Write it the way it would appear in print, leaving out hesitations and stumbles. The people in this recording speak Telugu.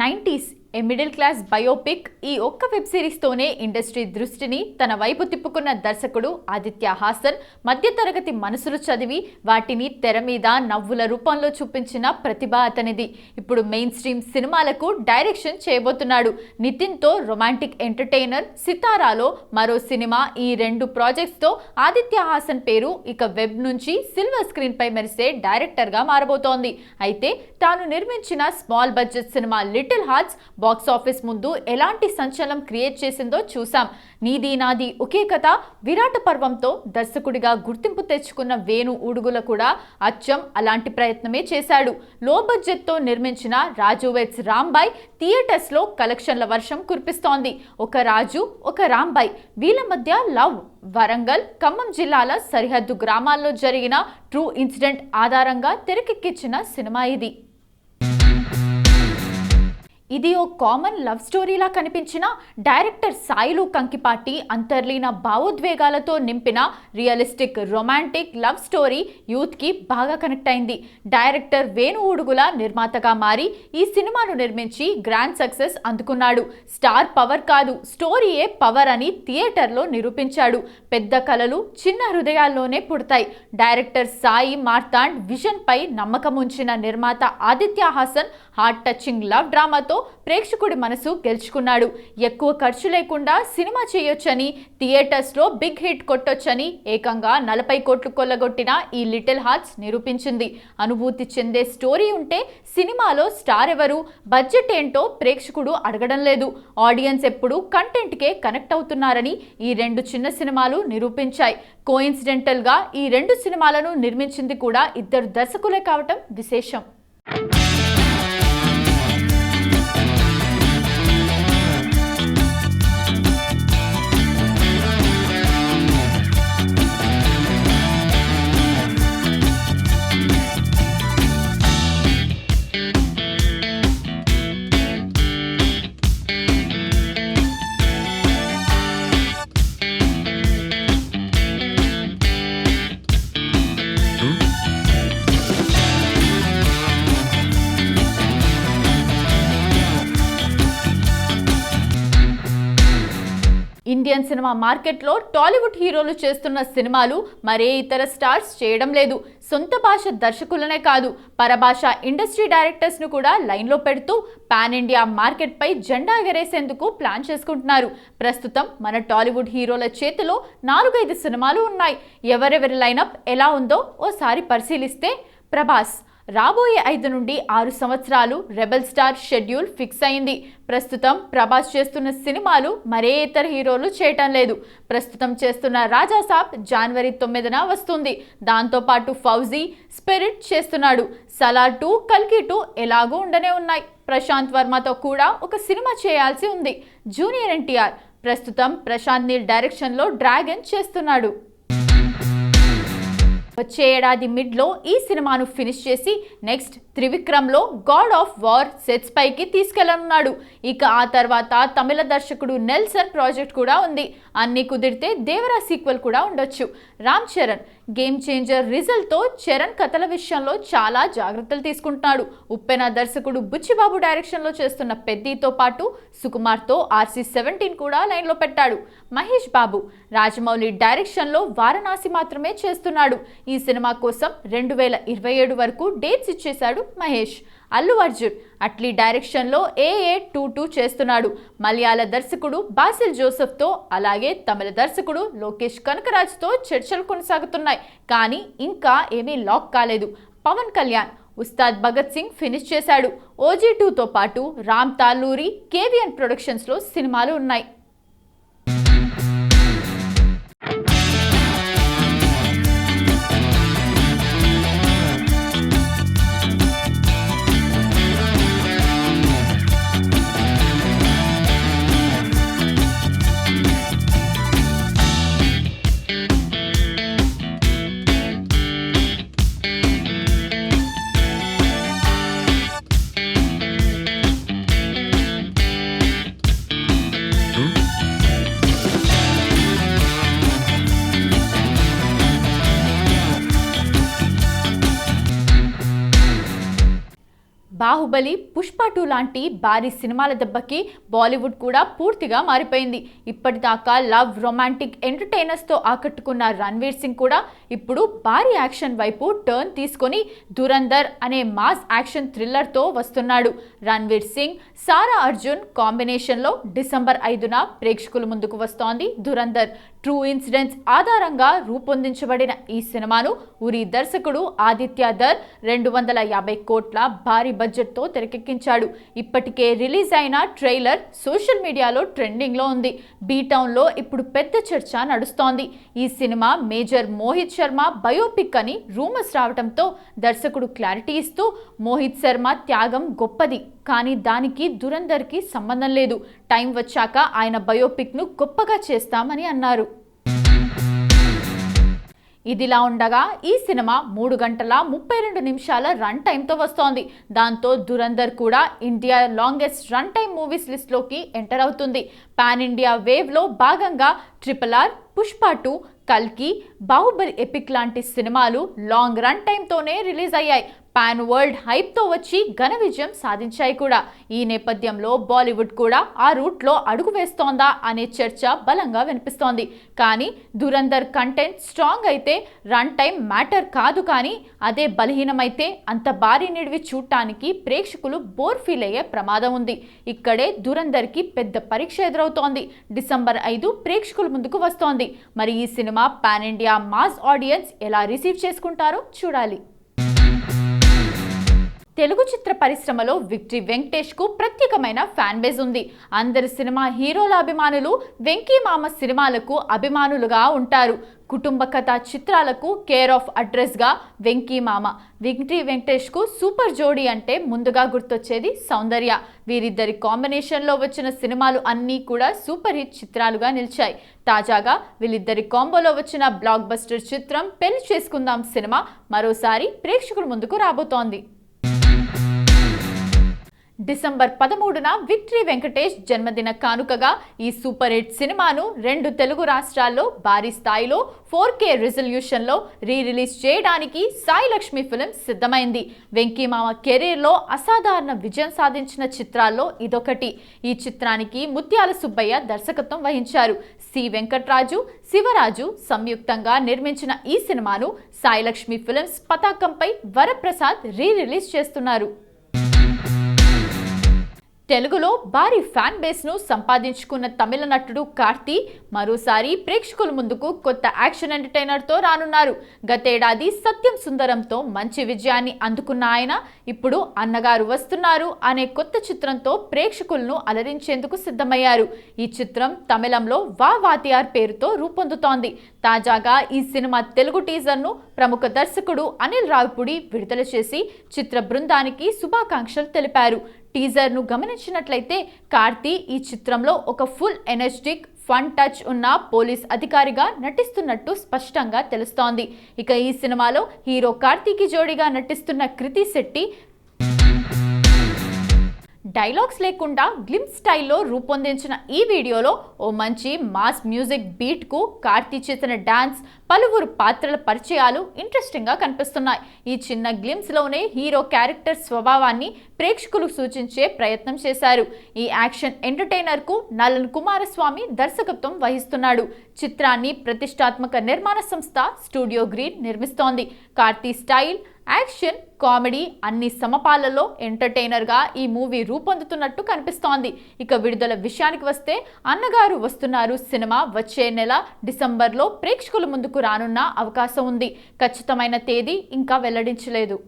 90s a middle class biopic ఈ ఒక్క వెబ్ సిరీస్ తోనే ఇండస్ట్రీ దృష్టిని తన వైపు తిప్పుకున్న దర్శకుడు ఆదిత్య హాసన్ మధ్యతరగతి మనసులు చదివి వాటిని తెర మీద నవ్వుల రూపంలో చూపించిన ప్రతిభ అతనిది. ఇప్పుడు మెయిన్ స్ట్రీమ్ సినిమాలకు డైరెక్షన్ చేయబోతున్నాడు. నితిన్ తో రొమాంటిక్ ఎంటర్టైనర్ సితారాలో మరో సినిమా, ఈ రెండు ప్రాజెక్ట్స్ తో ఆదిత్య హాసన్ పేరు ఇక వెబ్ నుంచి సిల్వర్ స్క్రీన్ పై మెరిసే డైరెక్టర్ గా మారబోతోంది. అయితే తాను నిర్మించిన small budget cinema little hearts box office ముందు ఎలాంటి సంచలనం క్రియేట్ చేసిందో చూసాం. నీది నాది ఒకే కథ విరాట పర్వంతో దర్శకుడిగా గుర్తింపు తెచ్చుకున్న వేణు ఊడుగుల కూడా అచ్చం అలాంటి ప్రయత్నమే చేశాడు. లో బడ్జెట్ తో నిర్మించిన రాజు వెడ్స్ రాంబాయ్ థియేటర్స్ లో కలెక్షన్ల వర్షం కురిపిస్తోంది. ఒక రాజు ఒక రాంబాయ్, వీళ్ళ మధ్య లవ్. వరంగల్, ఖమ్మం జిల్లాల సరిహద్దు గ్రామాల్లో జరిగిన ట్రూ ఇన్సిడెంట్ ఆధారంగా తెరకెక్కించిన సినిమా ఇది. ఇది ఓ కామన్ లవ్ స్టోరీలా కనిపించిన డైరెక్టర్ సాయిలు కంకిపాటి అంతర్లీన భావోద్వేగాలతో నింపిన realistic romantic love story youth కి బాగా కనెక్ట్ అయింది. డైరెక్టర్ వేణు ఊడుగుల నిర్మాతగా మారి ఈ సినిమాను నిర్మించి గ్రాండ్ సక్సెస్ అందుకున్నాడు. స్టార్ పవర్ కాదు, స్టోరీయే పవర్ అని థియేటర్లో నిరూపించాడు. పెద్ద కలలు చిన్న హృదయాల్లోనే పుడతాయి. డైరెక్టర్ సాయి మార్తాండ్ విజన్ పై నమ్మకం ఉంచిన నిర్మాత Aditya Hasan heart touching love డ్రామాతో ప్రేక్షకుడి మనసు గెలుచుకున్నాడు. ఎక్కువ ఖర్చు లేకుండా సినిమా చేయొచ్చని, థియేటర్స్ లో బిగ్ హిట్ కొట్టొచ్చని ఏకంగా 40 కోట్లు కొల్లగొట్టిన ఈ లిటిల్ హార్ట్స్ నిరూపించింది. అనుభూతి చెందే స్టోరీ ఉంటే సినిమాలో స్టార్ ఎవరు, బడ్జెట్ ఏంటో ప్రేక్షకుడు అడగడం లేదు. ఆడియన్స్ ఎప్పుడు కంటెంట్ కే కనెక్ట్ అవుతున్నారని ఈ రెండు చిన్న సినిమాలు నిరూపించాయి. కోఇన్సిడెంటల్ గా ఈ రెండు సినిమాలను నిర్మించింది కూడా ఇద్దరు దర్శకులే కావటం విశేషం. ఇండియన్ సినిమా మార్కెట్లో టాలీవుడ్ హీరోలు చేస్తున్న సినిమాలు మరే ఇతర స్టార్స్ చేయడం లేదు. సొంత భాష దర్శకులనే కాదు, పరభాష ఇండస్ట్రీ డైరెక్టర్స్ ను కూడా లైన్లో పెడుతూ పాన్ ఇండియా మార్కెట్ పై జెండా ఎగరేసేందుకు ప్లాన్ చేసుకుంటున్నారు. ప్రస్తుతం మన టాలీవుడ్ హీరోల చేతిలో 4-5 సినిమాలు ఉన్నాయి. ఎవరెవరి లైనప్ ఎలా ఉందో ఓసారి పరిశీలిస్తే, ప్రభాస్ రాబోయే 5 నుండి 6 సంవత్సరాలు రెబెల్ స్టార్ షెడ్యూల్ ఫిక్స్ అయింది. ప్రస్తుతం ప్రభాస్ చేస్తున్న సినిమాలు మరే ఇతర హీరోలు చేయటం లేదు. ప్రస్తుతం చేస్తున్న రాజాసాబ్ జనవరి 9న వస్తుంది. దాంతోపాటు ఫౌజీ, స్పిరిట్ చేస్తున్నాడు. సలార్ 2, కల్కి 2 ఎలాగూ ఉండనే ఉన్నాయి. ప్రశాంత్ వర్మతో కూడా ఒక సినిమా చేయాల్సి ఉంది. జూనియర్ ఎన్టీఆర్ ప్రస్తుతం ప్రశాంత్ నీల్ డైరెక్షన్లో డ్రాగన్ చేస్తున్నాడు. వచ్చే ఏడాది మిడ్లో ఈ సినిమాను ఫినిష్ చేసి నెక్స్ట్ త్రివిక్రమ్లో గాడ్ ఆఫ్ వార్ సెట్స్ పైకి తీసుకెళ్లనున్నాడు. ఇక ఆ తర్వాత తమిళ దర్శకుడు నెల్సన్ ప్రాజెక్ట్ కూడా ఉంది. అన్ని కుదిరితే దేవరా సీక్వెల్ కూడా ఉండొచ్చు. Ram Charan game changer result తో చరణ్ కథల విషయంలో చాలా జాగ్రత్తలు తీసుకుంటున్నాడు. ఉప్పెన దర్శకుడు బుచ్చిబాబు డైరెక్షన్ లో చేస్తున్న పెద్దితో పాటు సుకుమార్ తో RC-17 కూడా లైన్ లో పెట్టాడు. మహేష్ బాబు రాజమౌళి డైరెక్షన్ లో వారణాసి మాత్రమే చేస్తున్నాడు. ఈ సినిమా కోసం 2027 వరకు డేట్స్ ఇచ్చేశాడు మహేష్. అల్లు అర్జున్ అట్లీ డైరెక్షన్లో AA22 చేస్తున్నాడు. మలయాళ దర్శకుడు బాసిల్ జోసెఫ్తో, అలాగే తమిళ దర్శకుడు లోకేష్ కనకరాజ్తో చర్చలు కొనసాగుతున్నాయి. కానీ ఇంకా ఏమీ లాక్ కాలేదు. పవన్ కళ్యాణ్ ఉస్తాద్ భగత్ సింగ్ ఫినిష్ చేశాడు. OG2తో పాటు రామ్ తాలూరి, KVN ప్రొడక్షన్స్లో సినిమాలు ఉన్నాయి. బాహుబలి, పుష్ప 2 లాంటి భారీ సినిమాల దెబ్బకి బాలీవుడ్ కూడా పూర్తిగా మారిపోయింది. ఇప్పటిదాకా లవ్, రొమాంటిక్ ఎంటర్టైనర్స్తో ఆకట్టుకున్న రణ్వీర్ సింగ్ కూడా ఇప్పుడు భారీ యాక్షన్ వైపు టర్న్ తీసుకొని దురంధర్ అనే మాస్ యాక్షన్ థ్రిల్లర్తో వస్తున్నాడు. రణ్వీర్ సింగ్, సారా అర్జున్ కాంబినేషన్లో డిసెంబర్ 5న ప్రేక్షకుల ముందుకు వస్తోంది దురంధర్. ట్రూ ఇన్సిడెంట్స్ ఆధారంగా రూపొందించబడిన ఈ సినిమాను ఉరి దర్శకుడు ఆదిత్య ధర్ 250 కోట్ల భారీ బడ్జెట్తో తెరకెక్కించాడు. ఇప్పటికే రిలీజ్ అయిన ట్రైలర్ సోషల్ మీడియాలో ట్రెండింగ్లో ఉంది. బీటౌన్లో ఇప్పుడు పెద్ద చర్చ నడుస్తోంది. ఈ cinema major Mohit Sharma biopic అని రూమర్స్ రావడంతో దర్శకుడు క్లారిటీ ఇస్తూ, మోహిత్ శర్మ త్యాగం గొప్పది, కానీ దానికి దురంధర్కి సంబంధం లేదు. టైం వచ్చాక ఆయన బయోపిక్ను గొప్పగా చేస్తామని అన్నారు. ఇదిలా ఉండగా ఈ సినిమా 3 గంటల 32 నిమిషాల రన్ టైంతో వస్తోంది. దాంతో దురంధర్ కూడా India longest run time movies లిస్ట్లోకి ఎంటర్ అవుతుంది. పాన్ ఇండియా వేవ్లో భాగంగా RRR, పుష్ప 2, కల్కి, బాహుబలి ఎపిక్ లాంటి సినిమాలు లాంగ్ రన్ టైంతోనే రిలీజ్ అయ్యాయి. పాన్ వరల్డ్ హైప్తో వచ్చి ఘన విజయం సాధించాయి కూడా. ఈ నేపథ్యంలో బాలీవుడ్ కూడా ఆ రూట్లో అడుగు వేస్తోందా అనే చర్చ బలంగా వినిపిస్తోంది. కానీ దురంధర్ కంటెంట్ స్ట్రాంగ్ అయితే రన్ టైం మ్యాటర్ కాదు, కానీ అదే బలహీనమైతే అంత భారీ నిడివి చూడటానికి ప్రేక్షకులు బోర్ ఫీల్ అయ్యే ప్రమాదం ఉంది. ఇక్కడే దురంధర్కి పెద్ద పరీక్ష ఎదురవుతోంది. డిసెంబర్ 5 ప్రేక్షకుల ముందుకు వస్తోంది. మరి ఈ cinema pan India mass audience ఎలా రిసీవ్ చేసుకుంటారో చూడాలి. తెలుగు చిత్ర పరిశ్రమలో విక్టరీ వెంకటేష్కు ప్రత్యేకమైన ఫ్యాన్ బేస్ ఉంది. అందరి సినిమా హీరోల అభిమానులు వెంకీ మామ సినిమాలకు అభిమానులుగా ఉంటారు. కుటుంబ కథ చిత్రాలకు కేర్ ఆఫ్ అడ్రస్గా వెంకీ మామ. విక్టరీ వెంకటేష్కు సూపర్ జోడీ అంటే ముందుగా గుర్తొచ్చేది సౌందర్య. వీరిద్దరి కాంబినేషన్లో వచ్చిన సినిమాలు అన్నీ కూడా సూపర్ హిట్ చిత్రాలుగా నిలిచాయి. తాజాగా వీళ్ళిద్దరి కాంబోలో వచ్చిన బ్లాక్ బస్టర్ చిత్రం పెళ్లి చేసుకుందాం సినిమా మరోసారి ప్రేక్షకుల ముందుకు రాబోతోంది. డిసెంబర్ 13న విక్టరీ వెంకటేష్ జన్మదిన కానుకగా ఈ సూపర్ హిట్ సినిమాను 2 తెలుగు రాష్ట్రాల్లో భారీ స్థాయిలో 4K రిజల్యూషన్లో రిలీజ్ చేయడానికి సాయి లక్ష్మి ఫిల్మ్స్ సిద్ధమైంది. వెంకీ మామ కెరీర్లో అసాధారణ విజయం సాధించిన చిత్రాల్లో ఇదొకటి. ఈ చిత్రానికి ముత్యాల సుబ్బయ్య దర్శకత్వం వహించారు. సి వెంకట్రాజు, శివరాజు సంయుక్తంగా నిర్మించిన ఈ సినిమాను సాయి లక్ష్మి ఫిల్మ్స్ పతాకంపై వరప్రసాద్ రిలీజ్ చేస్తున్నారు. తెలుగులో భారీ ఫ్యాన్ బేస్ను సంపాదించుకున్న తమిళ నటుడు కార్తీ మరోసారి ప్రేక్షకుల ముందుకు కొత్త యాక్షన్ ఎంటర్టైనర్తో రానున్నారు. గతేడాది సత్యం సుందరంతో మంచి విజయాన్ని అందుకున్న ఆయన ఇప్పుడు అన్నగారు వస్తున్నారు అనే కొత్త చిత్రంతో ప్రేక్షకులను అలరించేందుకు సిద్ధమయ్యారు. ఈ చిత్రం తమిళంలో వా వాతియార్ పేరుతో రూపొందుతోంది. తాజాగా ఈ సినిమా తెలుగు టీజర్ను ప్రముఖ దర్శకుడు అనిల్ రావిపూడి విడుదల చేసి చిత్ర బృందానికి శుభాకాంక్షలు తెలిపారు. టీజర్ను గమనించినట్లయితే కార్తీ ఈ చిత్రంలో ఒక ఫుల్ ఎనర్జెటిక్ ఫన్ టచ్ ఉన్న పోలీస్ అధికారిగా నటిస్తున్నట్టు స్పష్టంగా తెలుస్తోంది. ఇక ఈ సినిమాలో హీరో కార్తీకి జోడీగా నటిస్తున్న కృతి శెట్టి డైలాగ్స్ లేకుండా గ్లిమ్స్ స్టైల్లో రూపొందించిన ఈ వీడియోలో ఓ మంచి మాస్ మ్యూజిక్ బీట్కు కార్తీ చేసిన డాన్స్, పలువురు పాత్రల పరిచయాలు ఇంట్రెస్టింగ్గా కనిపిస్తున్నాయి. ఈ చిన్న గ్లిమ్స్లోనే హీరో క్యారెక్టర్ స్వభావాన్ని ప్రేక్షకులకు సూచించే ప్రయత్నం చేశారు. ఈ యాక్షన్ ఎంటర్టైనర్కు నలన్ కుమారస్వామి దర్శకత్వం వహిస్తున్నాడు. చిత్రాన్ని ప్రతిష్టాత్మక నిర్మాణ సంస్థ స్టూడియో గ్రీన్ నిర్మిస్తోంది. కార్తీ స్టైల్, యాక్షన్, కామెడీ అన్ని సమపాలలో ఎంటర్టైనర్గా ఈ మూవీ రూపొందుతున్నట్టు కనిపిస్తోంది. ఇక విడుదల విషయానికి వస్తే అన్నగారు వస్తున్నారు సినిమా వచ్చే నెల డిసెంబర్లో ప్రేక్షకుల ముందుకు రానున్న అవకాశం ఉంది. ఖచ్చితమైన తేదీ ఇంకా వెల్లడించలేదు.